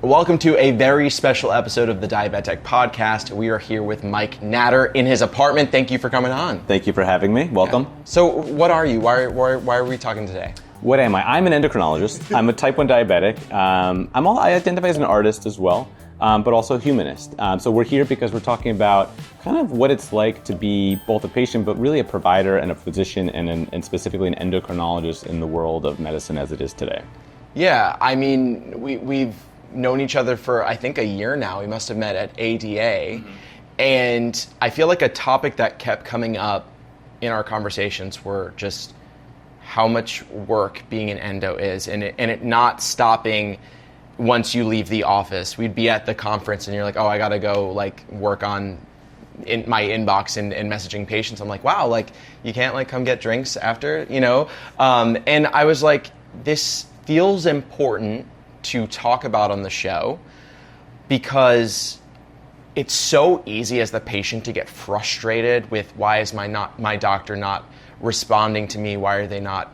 Welcome to a very special episode of the Diabetic Podcast. We are here with Mike Natter in his apartment. Thank you for coming on. Thank you for having me. Welcome. Yeah. So what are you? Why are we talking today? What am I? I'm an endocrinologist. I'm a type 1 diabetic. I identify as an artist as well, but also a humanist. So we're here because we're talking about kind of what it's like to be both a patient, but really a provider and a physician and specifically an endocrinologist in the world of medicine as it is today. Yeah, I mean, we've known each other for, I think, a year now. We must have met at ADA. Mm-hmm. And I feel like a topic that kept coming up in our conversations were just how much work being an endo is, and it not stopping once you leave the office. We'd be at the conference and you're like, oh, I gotta go like work on in my inbox and messaging patients. I'm like, wow, like you can't like come get drinks after, you know? And I was like, this feels important to talk about on the show because it's so easy as the patient to get frustrated with why is my doctor not responding to me? Why are they not,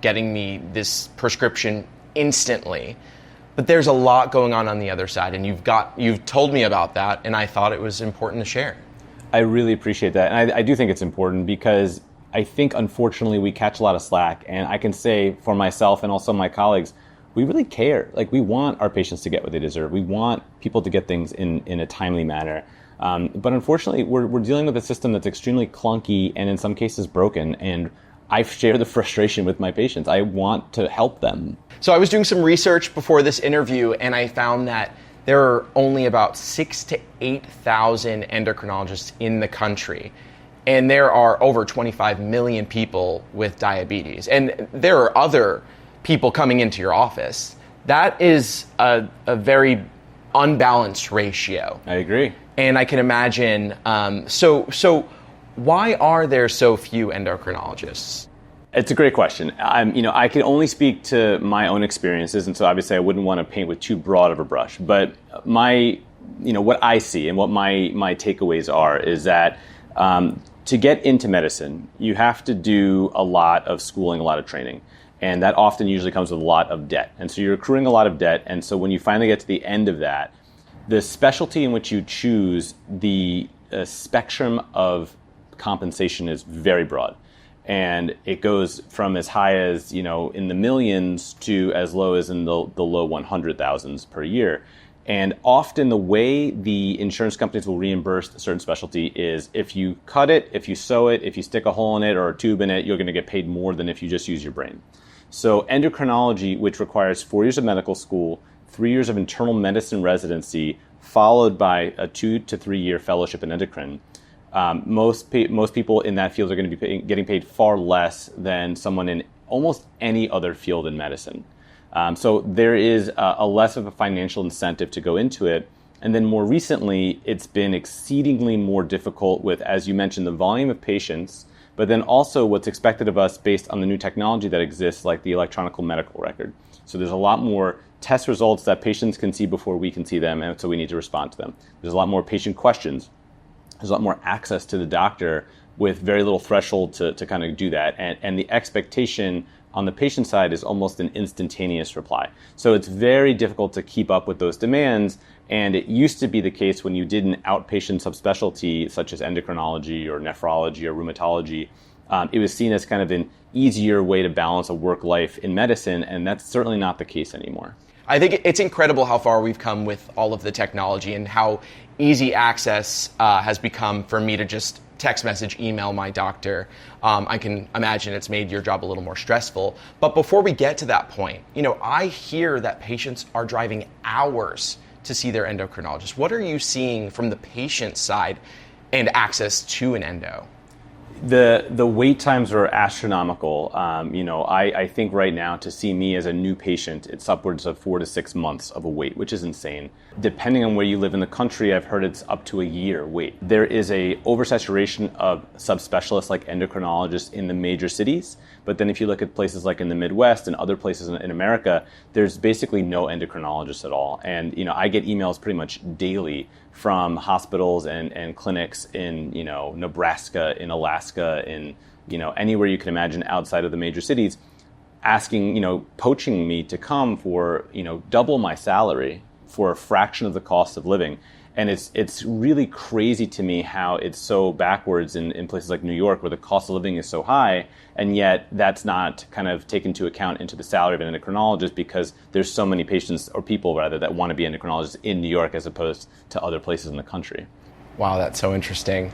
getting me this prescription instantly? But there's a lot going on the other side, and you've told me about that, and I thought it was important to share. I really appreciate that, and I do think it's important because I think unfortunately we catch a lot of slack, and I can say for myself and also my colleagues, we really care. Like, we want our patients to get what they deserve. We want people to get things in a timely manner. But unfortunately, we're dealing with a system that's extremely clunky and in some cases broken. And I share the frustration with my patients. I want to help them. So I was doing some research before this interview, and I found that there are only about 6,000 to 8,000 endocrinologists in the country. And there are over 25 million people with diabetes. And there are other people coming into your office. That is a very unbalanced ratio. I agree. And I can imagine, so why are there so few endocrinologists? It's a great question. I can only speak to my own experiences, and so obviously I wouldn't want to paint with too broad of a brush. But what I see and what my takeaways are is that to get into medicine, you have to do a lot of schooling, a lot of training. And that often usually comes with a lot of debt. And so you're accruing a lot of debt. And so when you finally get to the end of that, the specialty in which you choose, the spectrum of compensation is very broad. And it goes from as high as, in the millions to as low as in the low 100,000s per year. And often the way the insurance companies will reimburse a certain specialty is if you cut it, if you sew it, if you stick a hole in it or a tube in it, you're going to get paid more than if you just use your brain. So endocrinology, which requires 4 years of medical school, 3 years of internal medicine residency, followed by a 2 to 3 year fellowship in endocrine, most people in that field are going to be getting paid far less than someone in almost any other field in medicine. So there is a less of a financial incentive to go into it. And then more recently, it's been exceedingly more difficult with, as you mentioned, the volume of patients, but then also what's expected of us based on the new technology that exists, like the electronic medical record. So there's a lot more test results that patients can see before we can see them, and so we need to respond to them. There's a lot more patient questions. There's a lot more access to the doctor with very little threshold to kind of do that. And the expectation on the patient side is almost an instantaneous reply. So it's very difficult to keep up with those demands. And it used to be the case when you did an outpatient subspecialty such as endocrinology or nephrology or rheumatology, it was seen as kind of an easier way to balance a work life in medicine, and that's certainly not the case anymore. I think it's incredible how far we've come with all of the technology and how easy access has become for me to just text message, email my doctor. I can imagine it's made your job a little more stressful. But before we get to that point, I hear that patients are driving hours to see their endocrinologist. What are you seeing from the patient side and access to an endo? The wait times are astronomical. I think right now to see me as a new patient, it's upwards of 4 to 6 months of a wait, which is insane. Depending on where you live in the country, I've heard it's up to a year wait. There is a oversaturation of subspecialists like endocrinologists in the major cities. But then if you look at places like in the Midwest and other places in America, there's basically no endocrinologists at all. And, I get emails pretty much daily from hospitals and clinics in, Nebraska, in Alaska, in, anywhere you can imagine outside of the major cities, asking, poaching me to come for, double my salary for a fraction of the cost of living. And it's really crazy to me how it's so backwards in places like New York, where the cost of living is so high, and yet that's not kind of taken into account into the salary of an endocrinologist, because there's so many patients, or people rather, that want to be endocrinologists in New York as opposed to other places in the country. Wow, that's so interesting.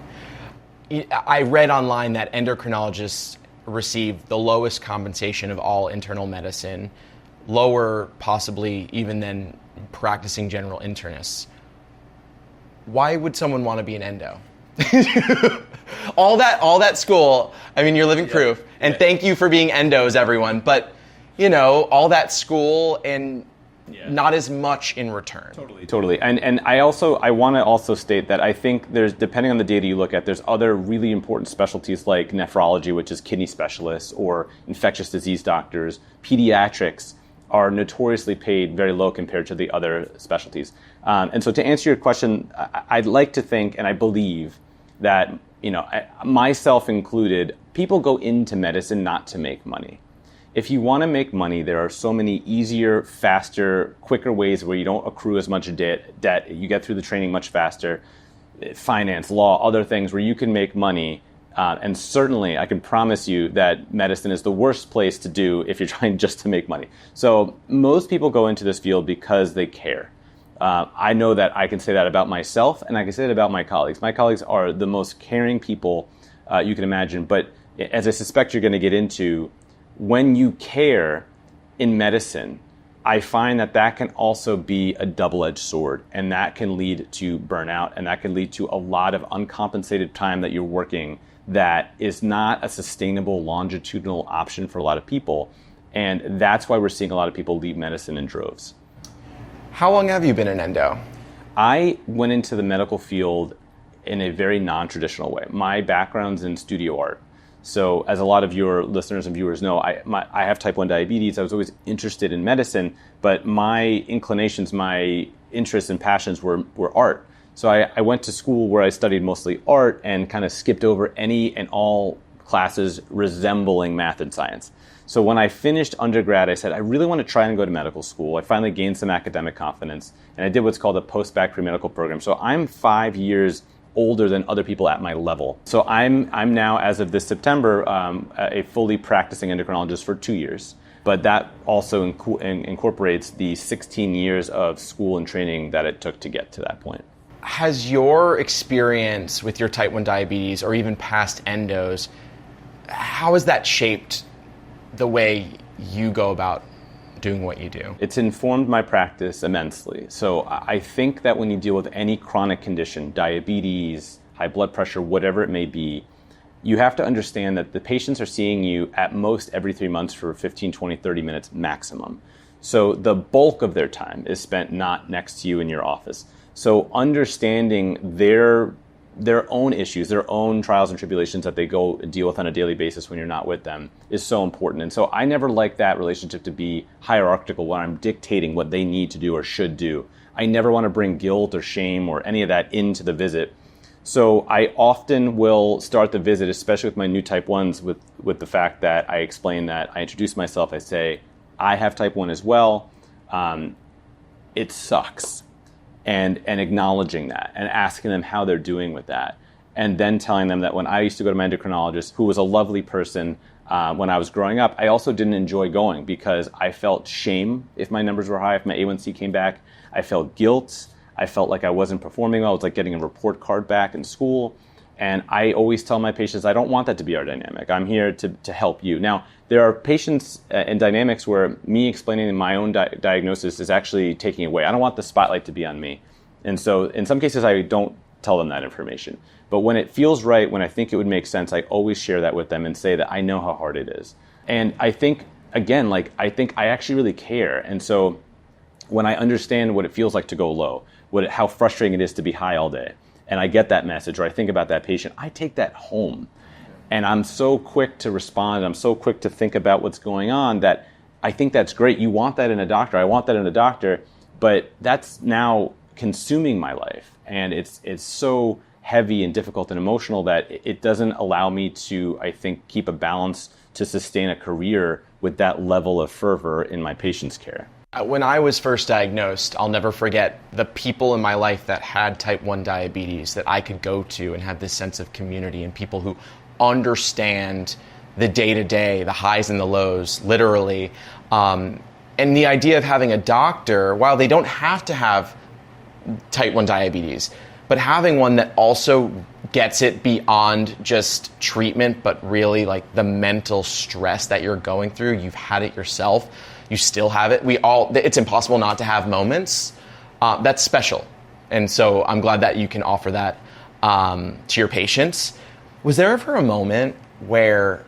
I read online that endocrinologists receive the lowest compensation of all internal medicine, lower possibly even than practicing general internists. Why would someone want to be an endo? all that school, I mean, you're living proof, and thank you for being endos, everyone, but all that school and not as much in return. Totally. And I want to also state that I think there's, depending on the data you look at, there's other really important specialties like nephrology, which is kidney specialists, or infectious disease doctors. Pediatrics are notoriously paid very low compared to the other specialties. And so to answer your question, I'd like to think, and I believe that, myself included, people go into medicine not to make money. If you want to make money, there are so many easier, faster, quicker ways where you don't accrue as much debt. You get through the training much faster. Finance, law, other things where you can make money. And certainly, I can promise you that medicine is the worst place to do if you're trying just to make money. So most people go into this field because they care. I know that I can say that about myself, and I can say that about my colleagues. My colleagues are the most caring people you can imagine. But as I suspect you're going to get into, when you care in medicine, I find that can also be a double-edged sword, and that can lead to burnout, and that can lead to a lot of uncompensated time that you're working that is not a sustainable longitudinal option for a lot of people. And that's why we're seeing a lot of people leave medicine in droves. How long have you been an endo? I went into the medical field in a very non-traditional way. My background's in studio art. So as a lot of your listeners and viewers know, I have type 1 diabetes. I was always interested in medicine, but my inclinations, my interests and passions were art. So I went to school where I studied mostly art and kind of skipped over any and all classes resembling math and science. So when I finished undergrad, I said, I really want to try and go to medical school. I finally gained some academic confidence, and I did what's called a post-bac pre-medical program. So I'm 5 years older than other people at my level. So I'm now, as of this September, a fully practicing endocrinologist for 2 years. But that also incorporates the 16 years of school and training that it took to get to that point. Has your experience with your type 1 diabetes, or even past endos, how has that shaped the way you go about doing what you do? It's informed my practice immensely. So I think that when you deal with any chronic condition, diabetes, high blood pressure, whatever it may be, you have to understand that the patients are seeing you at most every 3 months for 15, 20, 30 minutes maximum. So the bulk of their time is spent not next to you in your office. So understanding their own issues, their own trials and tribulations that they go deal with on a daily basis when you're not with them is so important. And so I never like that relationship to be hierarchical when I'm dictating what they need to do or should do. I never want to bring guilt or shame or any of that into the visit. So I often will start the visit, especially with my new type 1s, with the fact that I explain that I introduce myself. I say, I have type 1 as well. It sucks. And acknowledging that and asking them how they're doing with that. And then telling them that when I used to go to my endocrinologist, who was a lovely person when I was growing up, I also didn't enjoy going because I felt shame if my numbers were high, if my A1C came back. I felt guilt. I felt like I wasn't performing well. It was like getting a report card back in school. And I always tell my patients, I don't want that to be our dynamic. I'm here to help you. Now, there are patients and dynamics where me explaining my own diagnosis is actually taking away. I don't want the spotlight to be on me. And so in some cases, I don't tell them that information. But when it feels right, when I think it would make sense, I always share that with them and say that I know how hard it is. And I think, again, I think I actually really care. And so when I understand what it feels like to go low, how frustrating it is to be high all day, and I get that message or I think about that patient, I take that home. And I'm so quick to respond, I'm so quick to think about what's going on that I think that's great. You want that in a doctor. I want that in a doctor. But that's now consuming my life. And it's so heavy and difficult and emotional that it doesn't allow me to, I think, keep a balance to sustain a career with that level of fervor in my patient's care. When I was first diagnosed, I'll never forget the people in my life that had type 1 diabetes that I could go to and have this sense of community, and people who understand the day-to-day, the highs and the lows, literally. And the idea of having a doctor, while they don't have to have type 1 diabetes, but having one that also gets it beyond just treatment, but really like the mental stress that you're going through. You've had it yourself. You still have it. It's impossible not to have moments. That's special. And so I'm glad that you can offer that to your patients. Was there ever a moment where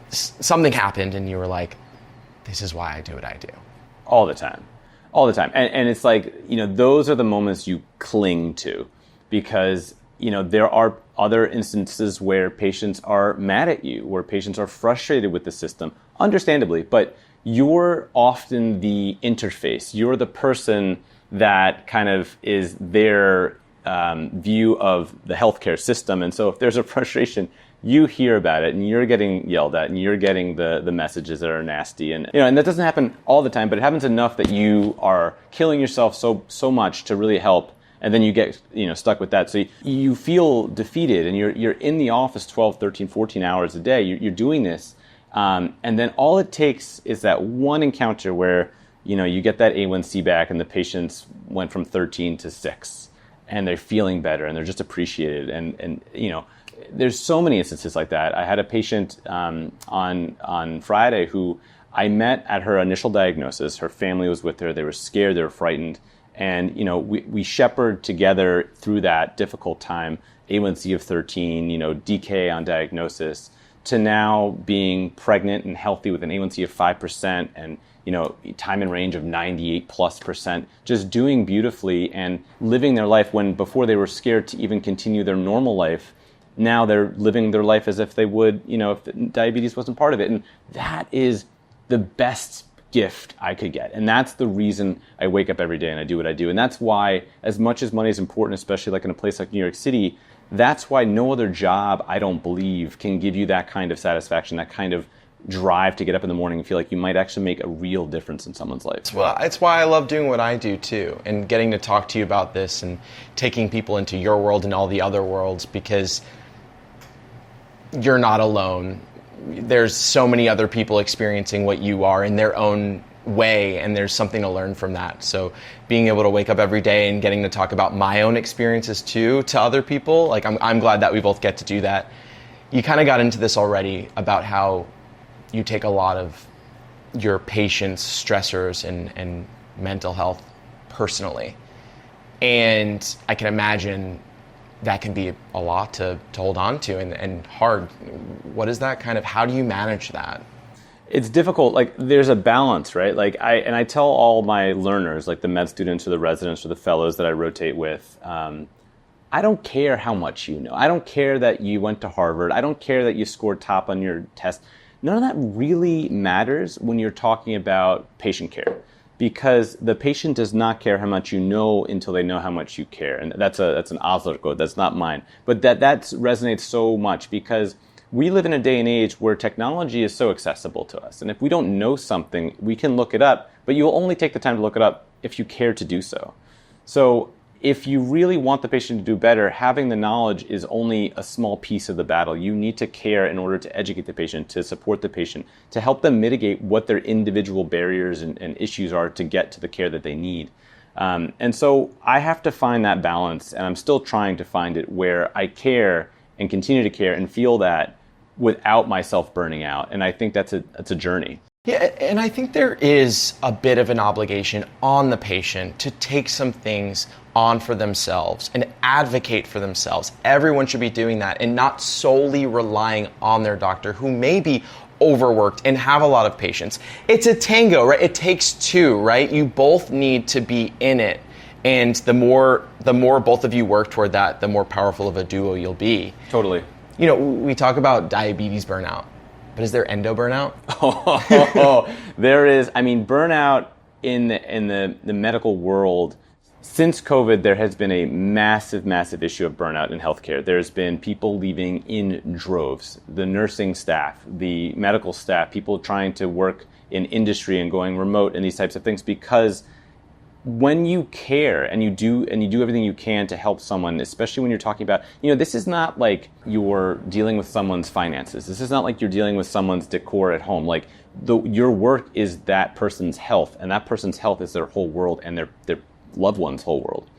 something happened and you were like, this is why I do what I do? All the time. All the time. And it's like, those are the moments you cling to, because, there are other instances where patients are mad at you, where patients are frustrated with the system, understandably, but you're often the interface. You're the person that kind of is their view of the healthcare system. And so if there's a frustration, you hear about it and you're getting yelled at and you're getting the messages that are nasty. And and that doesn't happen all the time, but it happens enough that you are killing yourself so much to really help. And then you get stuck with that. So you feel defeated and you're in the office 12, 13, 14 hours a day. You're doing this. And then all it takes is that one encounter where, you get that A1C back and the patients went from 13 to 6 and they're feeling better and they're just appreciated. And there's so many instances like that. I had a patient on Friday who I met at her initial diagnosis. Her family was with her. They were scared. They were frightened. And, we shepherd together through that difficult time, A1C of 13, DK on diagnosis, to now being pregnant and healthy with an A1C of 5% and, time in range of 98+%, just doing beautifully and living their life when before they were scared to even continue their normal life. Now they're living their life as if they would, if diabetes wasn't part of it. And that is the best gift I could get. And that's the reason I wake up every day and I do what I do. And that's why, as much as money is important, especially like in a place like New York City, that's why no other job, I don't believe, can give you that kind of satisfaction, that kind of drive to get up in the morning and feel like you might actually make a real difference in someone's life. Well, it's why I love doing what I do too, and getting to talk to you about this and taking people into your world and all the other worlds, because you're not alone. There's so many other people experiencing what you are in their own way, and there's something to learn from that. So being able to wake up every day and getting to talk about my own experiences too to other people, like I'm glad that we both get to do that. You kind of got into this already about how you take a lot of your patients' stressors and mental health personally. And I can imagine that can be a lot to hold on to and hard. What is that kind of, how do you manage that? It's difficult. Like, there's a balance, right? Like, I tell all my learners, like the med students or the residents or the fellows that I rotate with, I don't care how much you know. I don't care that you went to Harvard. I don't care that you scored top on your test. None of that really matters when you're talking about patient care, because the patient does not care how much you know until they know how much you care. And that's an Osler quote. That's not mine. But that resonates so much, because we live in a day and age where technology is so accessible to us. And if we don't know something, we can look it up, but you'll only take the time to look it up if you care to do so. So if you really want the patient to do better, having the knowledge is only a small piece of the battle. You need to care in order to educate the patient, to support the patient, to help them mitigate what their individual barriers and issues are to get to the care that they need. And so I have to find that balance, and I'm still trying to find it, where I care and continue to care and feel that without myself burning out. And I think that's a journey. Yeah, and I think there is a bit of an obligation on the patient to take some things on for themselves and advocate for themselves. Everyone should be doing that and not solely relying on their doctor, who may be overworked and have a lot of patients. It's a tango, right? It takes two, right? You both need to be in it. And the more both of you work toward that, the more powerful of a duo you'll be. Totally. You know, we talk about diabetes burnout, but is there endo burnout? There is. I mean, burnout in the medical world, since COVID, there has been a massive, massive issue of burnout in healthcare. There's been people leaving in droves. The nursing staff, the medical staff, people trying to work in industry and going remote and these types of things, because when you care and you do everything you can to help someone, especially when you're talking about, this is not like you're dealing with someone's finances. This is not like you're dealing with someone's decor at home. Like your work is that person's health, and that person's health is their whole world and their loved one's whole world.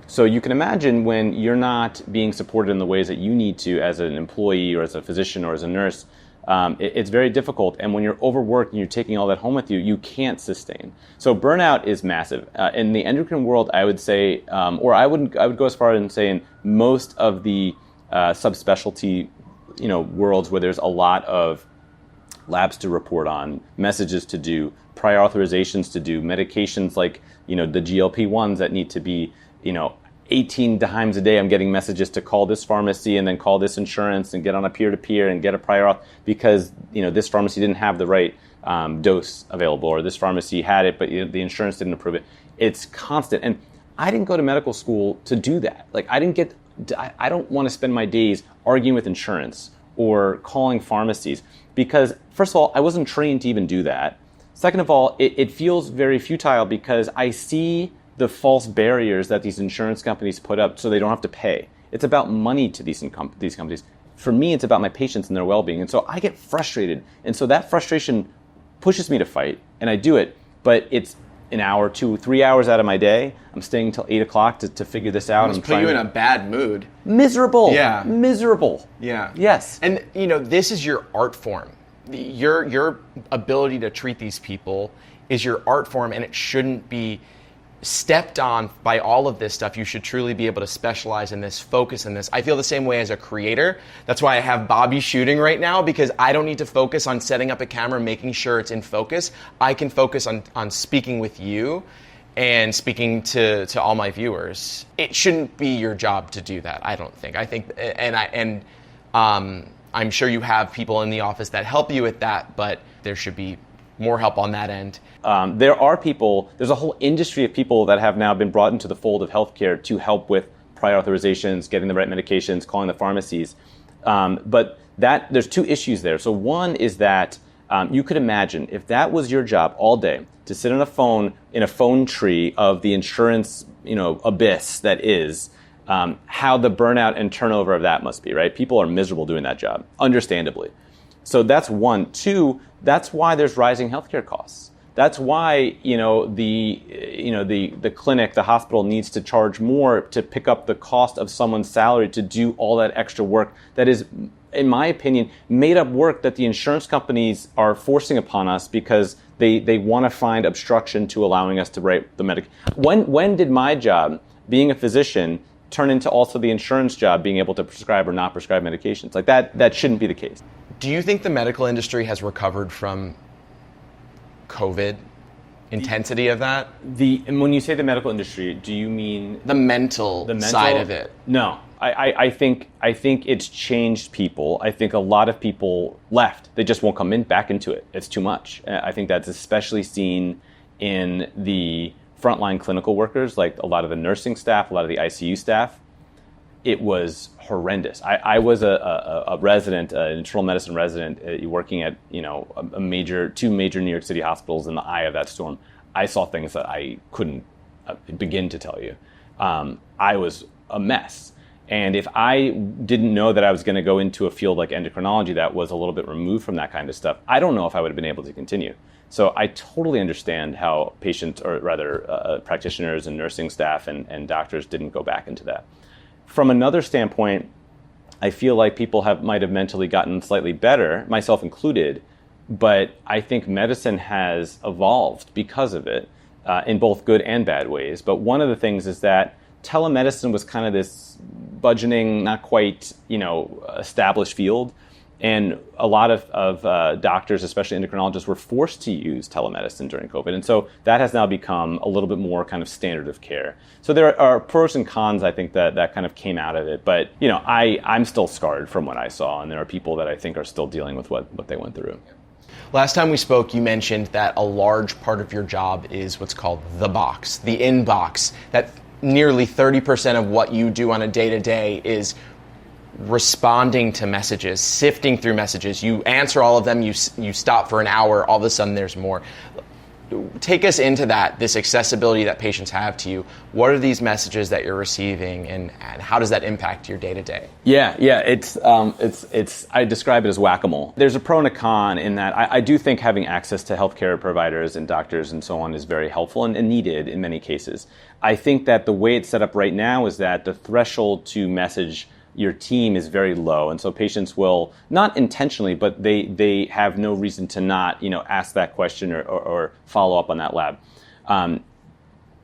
So you can imagine when you're not being supported in the ways that you need to as an employee or as a physician or as a nurse, it's very difficult. And when you're overworked and you're taking all that home with you, you can't sustain. So burnout is massive. In the endocrine world, I would say, I would go as far as saying most of the subspecialty, worlds where there's a lot of labs to report on, messages to do, prior authorizations to do, medications like, the GLP-1s that need to be, 18 times a day I'm getting messages to call this pharmacy and then call this insurance and get on a peer-to-peer and get a prior auth because, this pharmacy didn't have the right dose available, or this pharmacy had it, but the insurance didn't approve it. It's constant. And I didn't go to medical school to do that. Like I don't want to spend my days arguing with insurance or calling pharmacies because, first of all, I wasn't trained to even do that. Second of all, it feels very futile because I see the false barriers that these insurance companies put up so they don't have to pay. It's about money to these companies. For me, it's about my patients and their well-being. And so I get frustrated. And so that frustration pushes me to fight, and I do it. But it's an hour, 2, 3 hours out of my day. I'm staying until 8 o'clock to figure this out. It must put you in a bad mood. Miserable. Yeah. Miserable. Yeah. Yes. And, this is your art form. Your ability to treat these people is your art form, and it shouldn't be stepped on by all of this stuff. You should truly be able to specialize in this, focus in this. I feel the same way as a creator. That's why I have Bobby shooting right now, because I don't need to focus on setting up a camera, making sure it's in focus. I can focus on speaking with you and speaking to all my viewers. It shouldn't be your job to do that, I don't think. I'm sure you have people in the office that help you with that, but there should be more help on that end. There's a whole industry of people that have now been brought into the fold of healthcare to help with prior authorizations, getting the right medications, calling the pharmacies. But there's 2 issues there. So one is that you could imagine if that was your job all day, to sit on a phone tree of the insurance, abyss that is, how the burnout and turnover of that must be, right? People are miserable doing that job, understandably. So that's one. 2, that's why there's rising healthcare costs. That's why, the clinic, the hospital needs to charge more to pick up the cost of someone's salary to do all that extra work that is, in my opinion, made up work that the insurance companies are forcing upon us because they want to find obstruction to allowing us to write the medic. When did my job, being a physician, turn into also the insurance job, being able to prescribe or not prescribe medications? Like that shouldn't be the case. Do you think the medical industry has recovered from COVID intensity of that? And when you say the medical industry, do you mean the mental side of it? No. I think it's changed people. I think a lot of people left. They just won't come back into it. It's too much. I think that's especially seen in the frontline clinical workers, like a lot of the nursing staff, a lot of the ICU staff. It was horrendous. I was a resident, an internal medicine resident, working at two major New York City hospitals in the eye of that storm. I saw things that I couldn't begin to tell you. I was a mess. And if I didn't know that I was going to go into a field like endocrinology that was a little bit removed from that kind of stuff, I don't know if I would have been able to continue. So I totally understand how patients, or rather practitioners and nursing staff and doctors didn't go back into that. From another standpoint, I feel like people might have mentally gotten slightly better, myself included, but I think medicine has evolved because of it in both good and bad ways. But one of the things is that telemedicine was kind of this budgeting, not quite established field. And a lot of doctors, especially endocrinologists, were forced to use telemedicine during COVID. And so that has now become a little bit more kind of standard of care. So there are pros and cons, I think, that kind of came out of it. But, I'm still scarred from what I saw. And there are people that I think are still dealing with what they went through. Last time we spoke, you mentioned that a large part of your job is what's called the box, the inbox, that nearly 30% of what you do on a day-to-day is responding to messages, sifting through messages. You answer all of them, you stop for an hour, all of a sudden there's more. Take us into this accessibility that patients have to you. What are these messages that you're receiving, and how does that impact your day-to-day? Yeah, it's I describe it as whack-a-mole. There's a pro and a con in that I do think having access to healthcare providers and doctors and so on is very helpful and needed in many cases. I think that the way it's set up right now is that the threshold to message your team is very low, and so patients will, not intentionally, but they have no reason to not ask that question or follow up on that lab.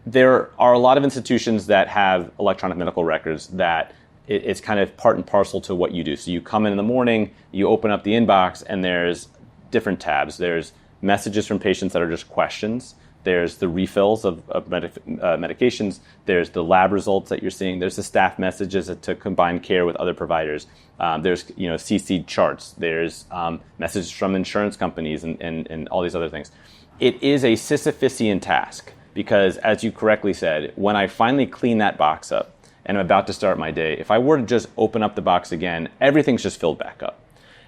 There are a lot of institutions that have electronic medical records that it's kind of part and parcel to what you do. So you come in the morning, you open up the inbox, and there's different tabs. There's messages from patients that are just questions. There's the refills of medications. There's the lab results that you're seeing. There's the staff messages to combine care with other providers. There's CC'd charts. There's messages from insurance companies and all these other things. It is a Sisyphusian task because, as you correctly said, when I finally clean that box up and I'm about to start my day, if I were to just open up the box again, everything's just filled back up.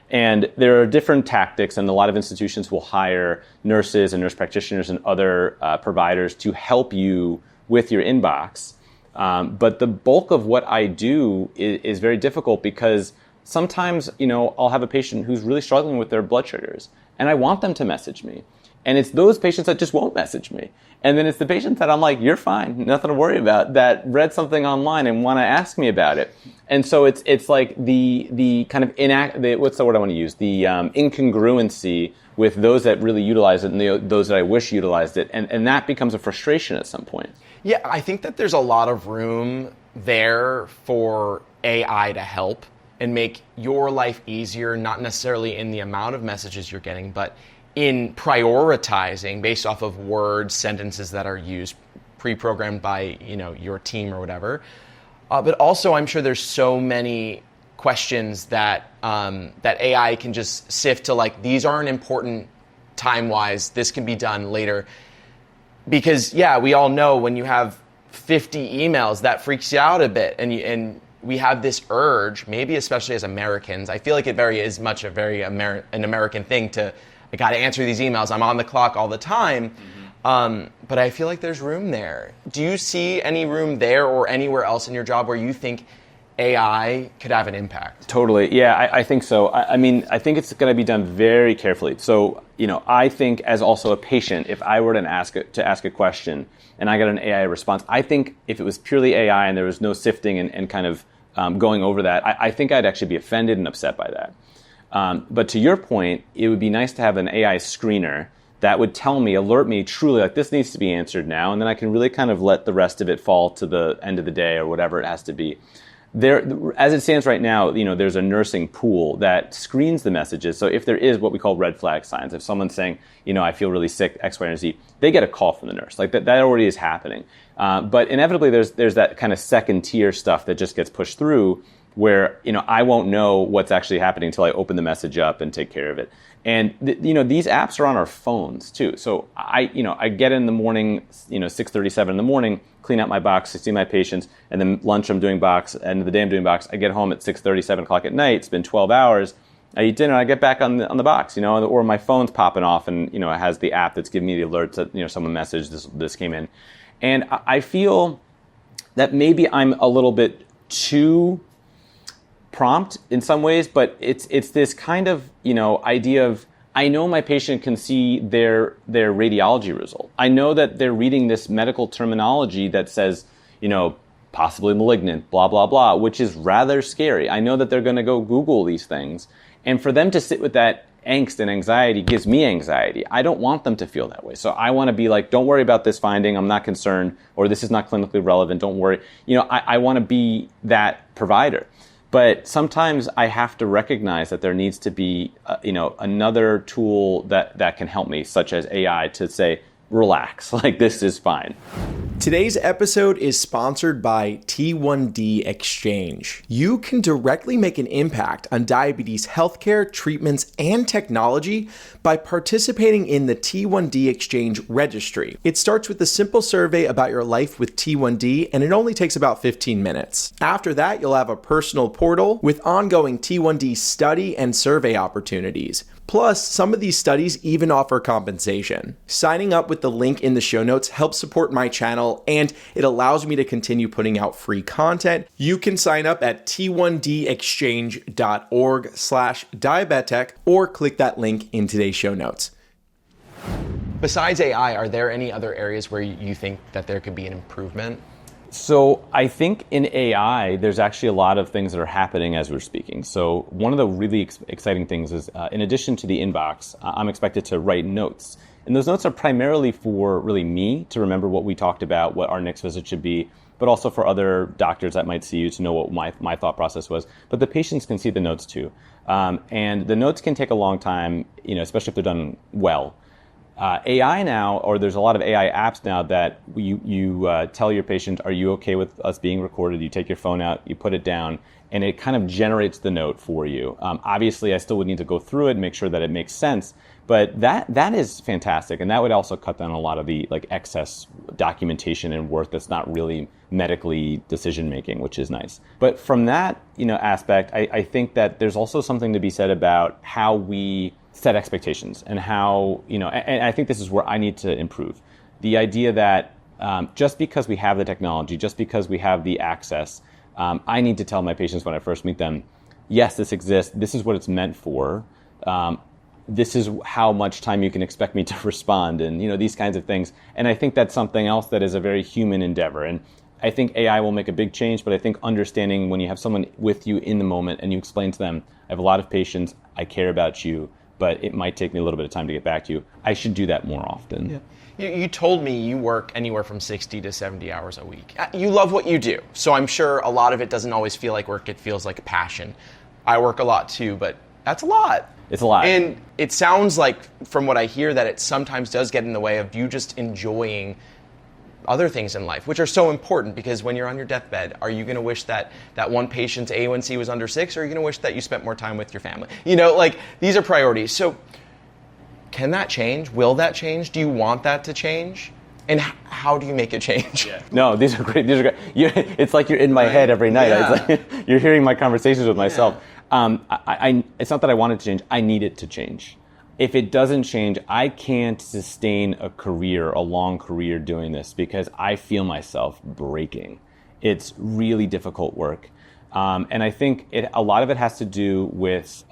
And there are different tactics, and a lot of institutions will hire nurses and nurse practitioners and other providers to help you with your inbox. But the bulk of what I do is very difficult because sometimes, I'll have a patient who's really struggling with their blood sugars, and I want them to message me. And it's those patients that just won't message me. And then it's the patients that I'm like, you're fine, nothing to worry about, that read something online and want to ask me about it. And so it's like the kind of what's the word I want to use? The incongruency with those that really utilize it and those that I wish utilized it. And that becomes a frustration at some point. Yeah, I think that there's a lot of room there for AI to help and make your life easier, not necessarily in the amount of messages you're getting, but in prioritizing based off of words, sentences that are used, pre-programmed by your team or whatever. But also, I'm sure there's so many questions that that AI can just sift to, like, these aren't important time-wise. This can be done later. Because we all know when you have 50 emails, that freaks you out a bit, and we have this urge, maybe especially as Americans. I feel like it is much an American thing to, I got to answer these emails. I'm on the clock all the time. But I feel like there's room there. Do you see any room there or anywhere else in your job where you think AI could have an impact? Totally. Yeah, I think so. I mean, I think it's going to be done very carefully. So, I think as also a patient, if I were to ask a question and I got an AI response, I think if it was purely AI and there was no sifting and kind of going over that, I think I'd actually be offended and upset by that. But to your point, it would be nice to have an AI screener that would alert me truly, like, this needs to be answered now, and then I can really kind of let the rest of it fall to the end of the day or whatever it has to be. There, as it stands right now, there's a nursing pool that screens the messages. So if there is what we call red flag signs, if someone's saying, I feel really sick, X, Y, and Z, they get a call from the nurse. Like that already is happening. But inevitably, there's that kind of second tier stuff that just gets pushed through, where I won't know what's actually happening until I open the message up and take care of it. And these apps are on our phones too. So I get in the morning, 6:37 in the morning, clean out my box, I see my patients, and then lunch I'm doing box, end of the day I'm doing box. I get home at 6:30, 7 o'clock at night. It's been 12 hours. I eat dinner, I get back on the box, or my phone's popping off, and it has the app that's giving me the alerts that someone messaged this came in, and I feel that maybe I'm a little bit too prompt in some ways, but it's this kind of idea of, I know my patient can see their radiology result. I know that they're reading this medical terminology that says possibly malignant, blah blah blah, which is rather scary. I know that they're going to go Google these things, and for them to sit with that angst and anxiety gives me anxiety. I don't want them to feel that way. So I want to be like, don't worry about this finding, I'm not concerned, or this is not clinically relevant, don't worry. I want to be that provider. But sometimes I have to recognize that there needs to be, another tool that can help me, such as AI, to say, relax. Like, this is fine. Today's episode is sponsored by T1D Exchange. You can directly make an impact on diabetes healthcare, treatments, and technology by participating in the T1D Exchange registry. It starts with a simple survey about your life with T1D, and it only takes about 15 minutes. After that, you'll have a personal portal with ongoing T1D study and survey opportunities. Plus, some of these studies even offer compensation. Signing up with the link in the show notes helps support my channel, and it allows me to continue putting out free content. You can sign up at t1dexchange.org/diabetic or click that link in today's show notes. Besides AI, are there any other areas where you think that there could be an improvement? So I think in AI, there's actually a lot of things that are happening as we're speaking. So one of the really exciting things is, in addition to the inbox, I'm expected to write notes. And those notes are primarily for really me to remember what we talked about, what our next visit should be, but also for other doctors that might see you to know what my thought process was. But the patients can see the notes too. And the notes can take a long time, especially if they're done well. AI now, or there's a lot of AI apps now that you tell your patient, are you okay with us being recorded? You take your phone out, you put it down, and it kind of generates the note for you. Obviously, I still would need to go through it and make sure that it makes sense, but that is fantastic, and that would also cut down a lot of the excess documentation and work that's not really medically decision making, which is nice. But from that aspect, I think that there's also something to be said about how we set expectations and how, and I think this is where I need to improve. The idea that just because we have the technology, just because we have the access, I need to tell my patients when I first meet them, yes, this exists, this is what it's meant for, this is how much time you can expect me to respond, and these kinds of things. And I think that's something else that is a very human endeavor. And I think AI will make a big change, but I think understanding when you have someone with you in the moment and you explain to them, I have a lot of patients, I care about you, but it might take me a little bit of time to get back to you. I should do that more often. Yeah. You told me you work anywhere from 60 to 70 hours a week. You love what you do, so I'm sure a lot of it doesn't always feel like work, it feels like passion. I work a lot too, but that's a lot. It's a lot. And it sounds like, from what I hear, that it sometimes does get in the way of you just enjoying other things in life, which are so important, because when you're on your deathbed, are you going to wish that one patient's A1C was under 6, or are you going to wish that you spent more time with your family? These are priorities. So can that change? Will that change? Do you want that to change? And how do you make it change? Yeah. No, these are great. It's like you're in my head every night. Yeah. It's like you're hearing my conversations with myself. It's not that I want it to change. I need it to change. If it doesn't change, I can't sustain a long career doing this, because I feel myself breaking. It's really difficult work. And I think a lot of it has to do with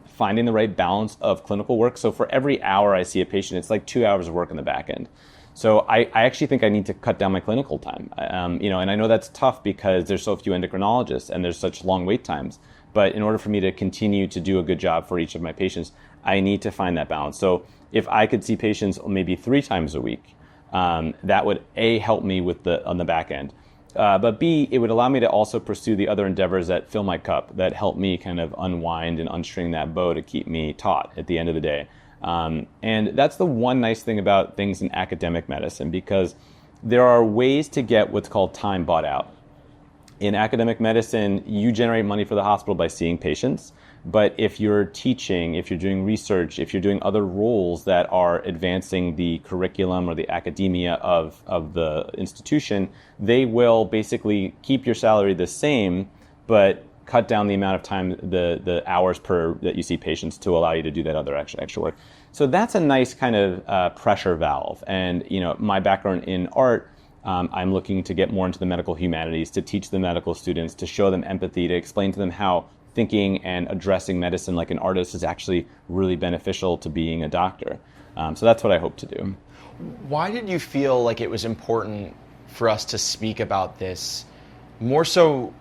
finding the right balance of clinical work. So for every hour I see a patient, it's like 2 hours of work in the back end. So I actually think I need to cut down my clinical time. And I know that's tough because there's so few endocrinologists and there's such long wait times. But in order for me to continue to do a good job for each of my patients, I need to find that balance. So if I could see patients maybe 3 times a week, that would A, help me on the back end. But B, it would allow me to also pursue the other endeavors that fill my cup, that help me kind of unwind and unstring that bow to keep me taut at the end of the day. And that's the one nice thing about things in academic medicine, because there are ways to get what's called time bought out. In academic medicine, you generate money for the hospital by seeing patients. But if you're teaching, if you're doing research, if you're doing other roles that are advancing the curriculum or the academia of the institution, they will basically keep your salary the same, but cut down the amount of time, the hours per that you see patients, to allow you to do that other extra work. So that's a nice kind of pressure valve. And my background in art, I'm looking to get more into the medical humanities, to teach the medical students, to show them empathy, to explain to them how thinking and addressing medicine like an artist is actually really beneficial to being a doctor. So that's what I hope to do. Why did you feel like it was important for us to speak about this, more so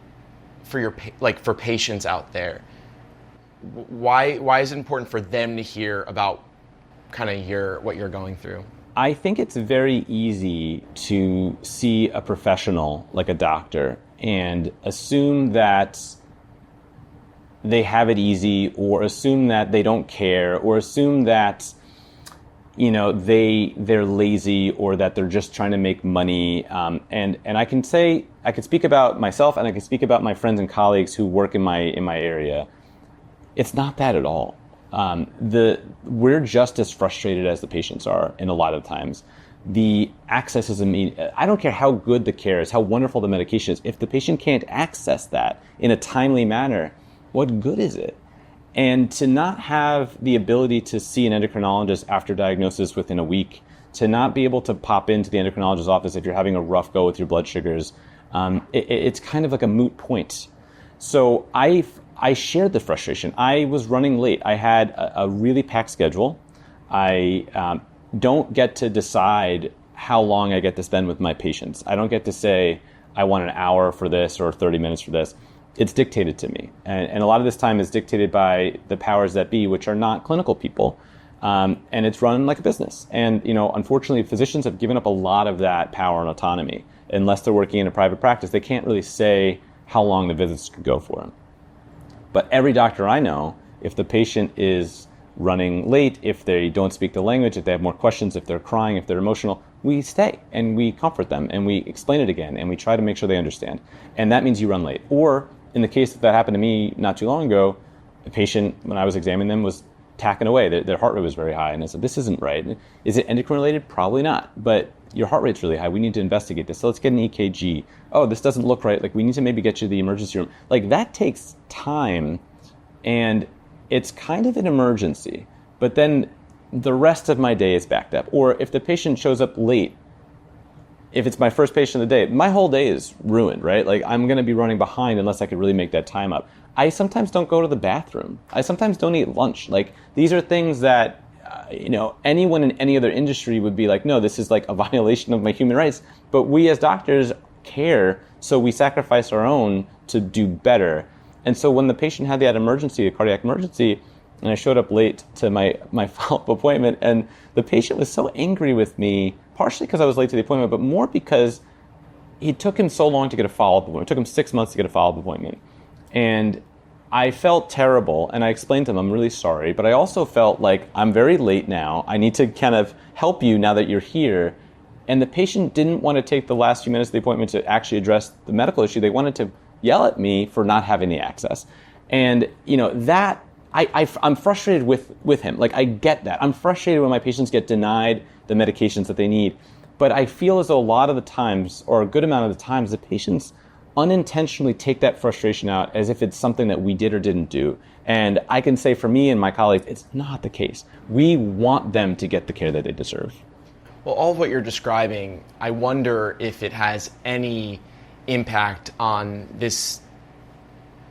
for for patients out there? Why is it important for them to hear about kind of what you're going through? I think it's very easy to see a professional like a doctor and assume that they have it easy, or assume that they don't care, or assume that they're lazy or that they're just trying to make money. And I can speak about myself, and I can speak about my friends and colleagues who work in my area. It's not that at all. We're just as frustrated as the patients are, and a lot of times. The access is immediate. I don't care how good the care is, how wonderful the medication is. If the patient can't access that in a timely manner, what good is it? And to not have the ability to see an endocrinologist after diagnosis within a week, to not be able to pop into the endocrinologist's office if you're having a rough go with your blood sugars, it's kind of like a moot point. So I shared the frustration. I was running late. I had a really packed schedule. I don't get to decide how long I get to spend with my patients. I don't get to say, I want an hour for this or 30 minutes for this. It's dictated to me. And a lot of this time is dictated by the powers that be, which are not clinical people. And it's run like a business. And, unfortunately, physicians have given up a lot of that power and autonomy. Unless they're working in a private practice, they can't really say how long the visits could go for. But every doctor I know, if the patient is running late, if they don't speak the language, if they have more questions, if they're crying, if they're emotional, we stay and we comfort them and we explain it again and we try to make sure they understand. And that means you run late. Or in the case that happened to me not too long ago, a patient, when I was examining them, was tacking away. Their heart rate was very high. And I said, this isn't right. Is it endocrine related? Probably not. But your heart rate's really high. We need to investigate this. So let's get an EKG. Oh, this doesn't look right. Like, we need to maybe get you to the emergency room. Like, that takes time. And it's kind of an emergency, but then the rest of my day is backed up. Or if the patient shows up late, if it's my first patient of the day, my whole day is ruined, right? Like, I'm going to be running behind unless I could really make that time up. I sometimes don't go to the bathroom. I sometimes don't eat lunch. Like, these are things that, anyone in any other industry would be like, no, this is like a violation of my human rights. But we as doctors care, so we sacrifice our own to do better. And so when the patient had that emergency, a cardiac emergency, and I showed up late to my follow-up appointment, and the patient was so angry with me, partially because I was late to the appointment, but more because it took him so long to get a follow-up appointment. It took him 6 months to get a follow-up appointment. And I felt terrible, and I explained to him, I'm really sorry, but I also felt like I'm very late now. I need to kind of help you now that you're here. And the patient didn't want to take the last few minutes of the appointment to actually address the medical issue. They wanted to yell at me for not having the access. And, that I'm frustrated with him. Like, I get that. I'm frustrated when my patients get denied the medications that they need. But I feel as though a lot of the times, or a good amount of the times, the patients unintentionally take that frustration out as if it's something that we did or didn't do. And I can say for me and my colleagues, it's not the case. We want them to get the care that they deserve. Well, all of what you're describing, I wonder if it has any impact on this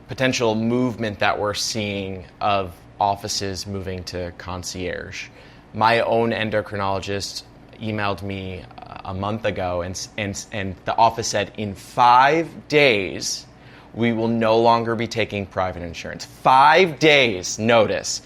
potential movement that we're seeing of offices moving to concierge. My own endocrinologist emailed me a month ago, and the office said, in 5 days, we will no longer be taking private insurance. 5 days notice.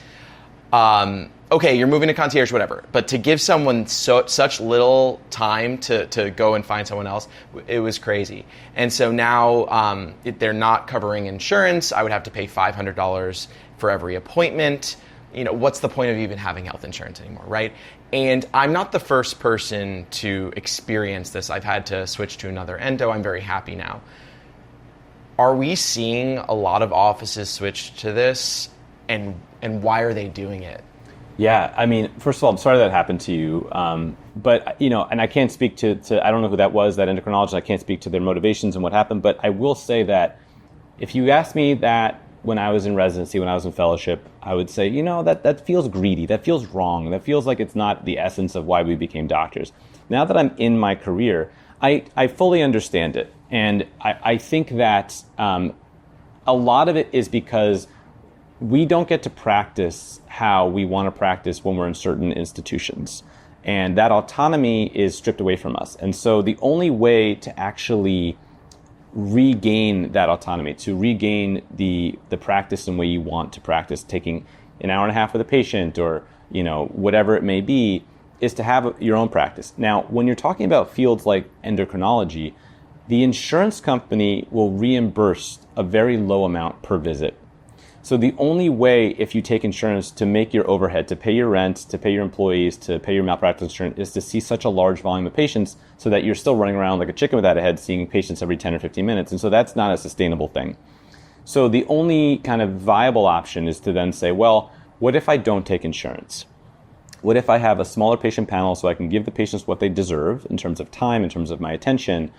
Okay, you're moving to concierge, whatever. But to give someone such little time to go and find someone else, it was crazy. And so now they're not covering insurance. I would have to pay $500 for every appointment. What's the point of even having health insurance anymore, right? And I'm not the first person to experience this. I've had to switch to another endo. I'm very happy now. Are we seeing a lot of offices switch to this? And why are they doing it? Yeah, I mean, first of all, I'm sorry that happened to you. But, and I can't speak to, I don't know who that was, that endocrinologist. I can't speak to their motivations and what happened. But I will say that if you asked me that when I was in residency, when I was in fellowship, I would say, that feels greedy. That feels wrong. That feels like it's not the essence of why we became doctors. Now that I'm in my career, I fully understand it. And I think that a lot of it is because we don't get to practice how we want to practice when we're in certain institutions. And that autonomy is stripped away from us. And so the only way to actually regain that autonomy, to regain the practice and way you want to practice, taking an hour and a half with a patient or, whatever it may be, is to have your own practice. Now, when you're talking about fields like endocrinology, the insurance company will reimburse a very low amount per visit. So the only way, if you take insurance, to make your overhead, to pay your rent, to pay your employees, to pay your malpractice insurance, is to see such a large volume of patients so that you're still running around like a chicken without a head, seeing patients every 10 or 15 minutes. And so that's not a sustainable thing. So the only kind of viable option is to then say, well, what if I don't take insurance? What if I have a smaller patient panel so I can give the patients what they deserve in terms of time, in terms of my attention,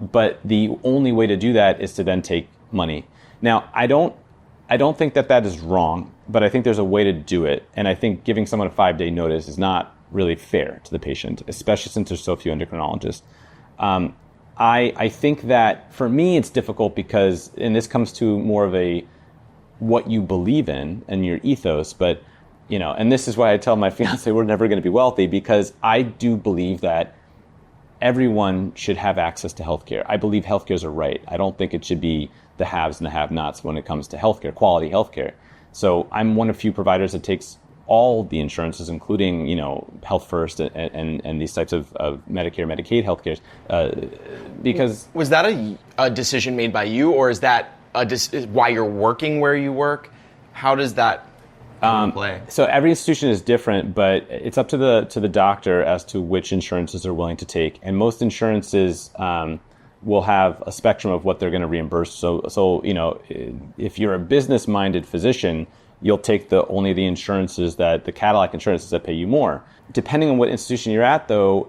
but the only way to do that is to then take money? Now, I don't think that is wrong, but I think there's a way to do it. And I think giving someone a 5-day notice is not really fair to the patient, especially since there's so few endocrinologists. I think that for me it's difficult because, and this comes to more of a what you believe in and your ethos, but and this is why I tell my fiance we're never going to be wealthy, because I do believe that everyone should have access to healthcare. I believe healthcare is a right. I don't think it should be the haves and the have-nots when it comes to healthcare, quality healthcare. So I'm one of few providers that takes all the insurances, including Health First and these types of Medicare, Medicaid healthcare. Because was that a decision made by you, or is that why you're working where you work? How does that play? So every institution is different, but it's up to the doctor as to which insurances they're willing to take. And most insurances will have a spectrum of what they're going to reimburse. So if you're a business-minded physician, you'll take only the insurances the Cadillac insurances that pay you more. Depending on what institution you're at, though,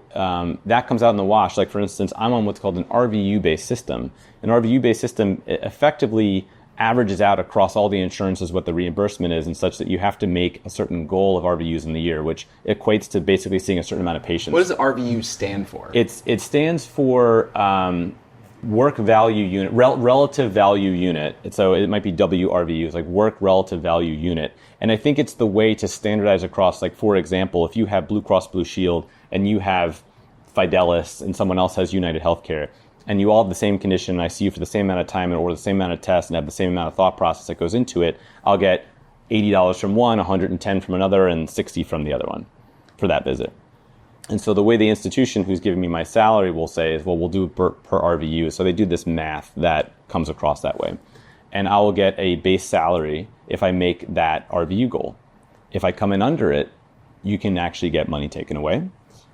that comes out in the wash. Like, for instance, I'm on what's called an RVU-based system. An RVU-based system effectively averages out across all the insurances what the reimbursement is, and such that you have to make a certain goal of RVUs in the year, which equates to basically seeing a certain amount of patients. What does RVU stand for? It stands for work value unit, relative value unit. So it might be WRVUs, like work relative value unit. And I think it's the way to standardize across, like, for example, if you have Blue Cross Blue Shield and you have Fidelis and someone else has United Healthcare, and you all have the same condition, and I see you for the same amount of time and order the same amount of tests and have the same amount of thought process that goes into it, I'll get $80 from one, $110 from another, and $60 from the other one for that visit. And so the way the institution who's giving me my salary will say is, well, we'll do it per RVU. So they do this math that comes across that way. And I will get a base salary if I make that RVU goal. If I come in under it, you can actually get money taken away.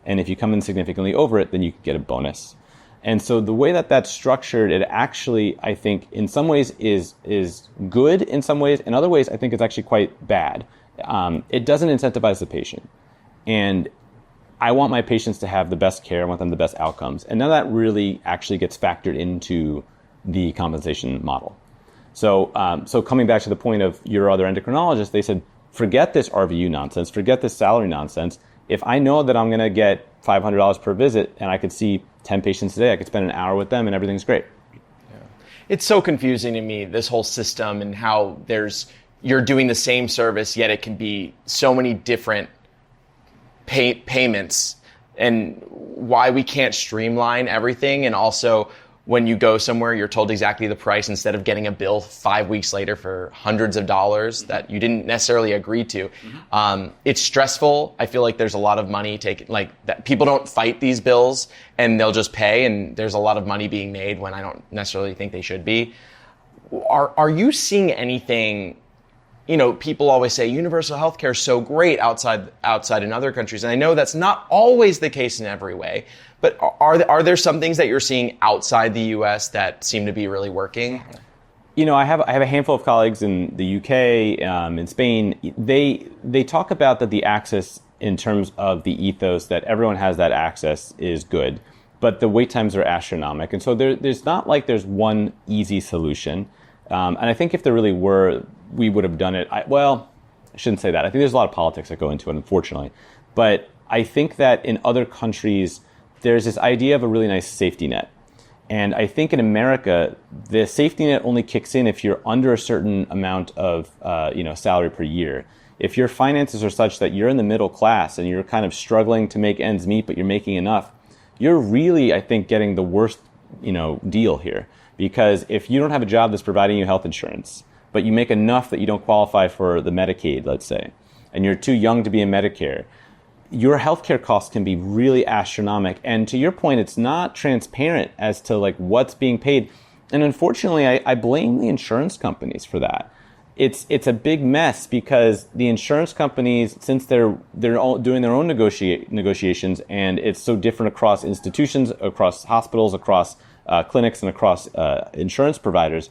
And if you come in significantly over it, then you can get a bonus. And so the way that that's structured, it actually, I think, in some ways is good in some ways. In other ways, I think it's actually quite bad. It doesn't incentivize the patient. And I want my patients to have the best care. I want them the best outcomes. And none of that really actually gets factored into the compensation model. So coming back to the point of your other endocrinologist, they said, forget this RVU nonsense, forget this salary nonsense. If I know that I'm going to get $500 per visit and I could see 10 patients a day, I could spend an hour with them and everything's great. Yeah. It's so confusing to me, this whole system, and how you're doing the same service, yet it can be so many different payments, and why we can't streamline everything. And also, when you go somewhere, you're told exactly the price instead of getting a bill 5 weeks later for hundreds of dollars that you didn't necessarily agree to. Mm-hmm. It's stressful. I feel like there's a lot of money taken, like that. People don't fight these bills and they'll just pay, and there's a lot of money being made when I don't necessarily think they should be. Are you seeing anything? People always say universal healthcare is so great outside in other countries. And I know that's not always the case in every way, but are there some things that you're seeing outside the US that seem to be really working? I have a handful of colleagues in the UK, in Spain. They talk about that the access in terms of the ethos that everyone has that access is good, but the wait times are astronomical. And so there's not like there's one easy solution. And I think if there really were, we would have done it. I shouldn't say that. I think there's a lot of politics that go into it, unfortunately. But I think that in other countries, there's this idea of a really nice safety net. And I think in America, the safety net only kicks in if you're under a certain amount of salary per year. If your finances are such that you're in the middle class and you're kind of struggling to make ends meet, but you're making enough, you're really, I think, getting the worst deal here. Because if you don't have a job that's providing you health insurance, but you make enough that you don't qualify for the Medicaid, let's say, and you're too young to be in Medicare, your healthcare costs can be really astronomical. And to your point, it's not transparent as to like what's being paid. And unfortunately, I blame the insurance companies for that. it's a big mess because the insurance companies, since they're all doing their own negotiations, and it's so different across institutions, across hospitals, across clinics, and across insurance providers.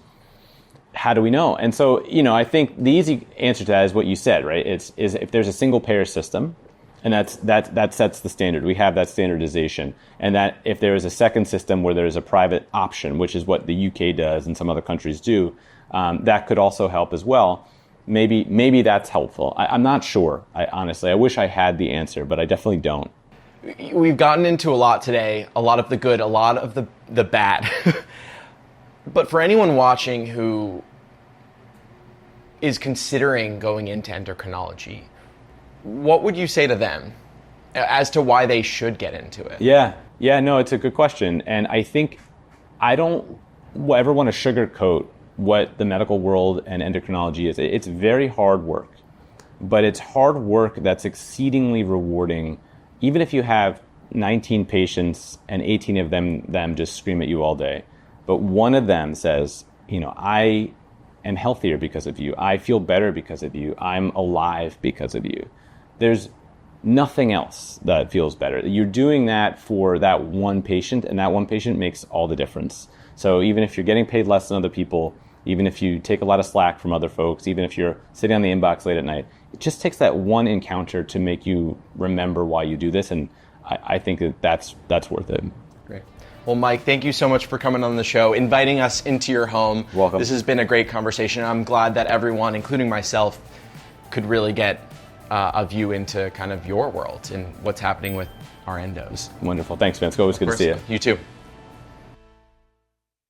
How do we know? And so, I think the easy answer to that is what you said, right? Is if there's a single payer system, and that sets the standard. We have that standardization, and that if there is a second system where there is a private option, which is what the UK does and some other countries do. That could also help as well. Maybe that's helpful. I'm not sure. Honestly, I wish I had the answer, but I definitely don't. We've gotten into a lot today, a lot of the good, a lot of the bad. But for anyone watching who is considering going into endocrinology, what would you say to them as to why they should get into it? Yeah, no, it's a good question. And I think I don't ever want to sugarcoat what the medical world and endocrinology is. It's very hard work, but it's hard work that's exceedingly rewarding. Even if you have 19 patients and 18 of them just scream at you all day, but one of them says, I am healthier because of you. I feel better because of you. I'm alive because of you. There's nothing else that feels better. You're doing that for that one patient, and that one patient makes all the difference. So even if you're getting paid less than other people, even if you take a lot of slack from other folks, even if you're sitting on the inbox late at night, it just takes that one encounter to make you remember why you do this, and I think that's worth it. Great. Well, Mike, thank you so much for coming on the show, inviting us into your home. Welcome. This has been a great conversation. I'm glad that everyone, including myself, could really get a view into kind of your world and what's happening with our endos. Wonderful. Thanks, Vince. Always good to see you. You too.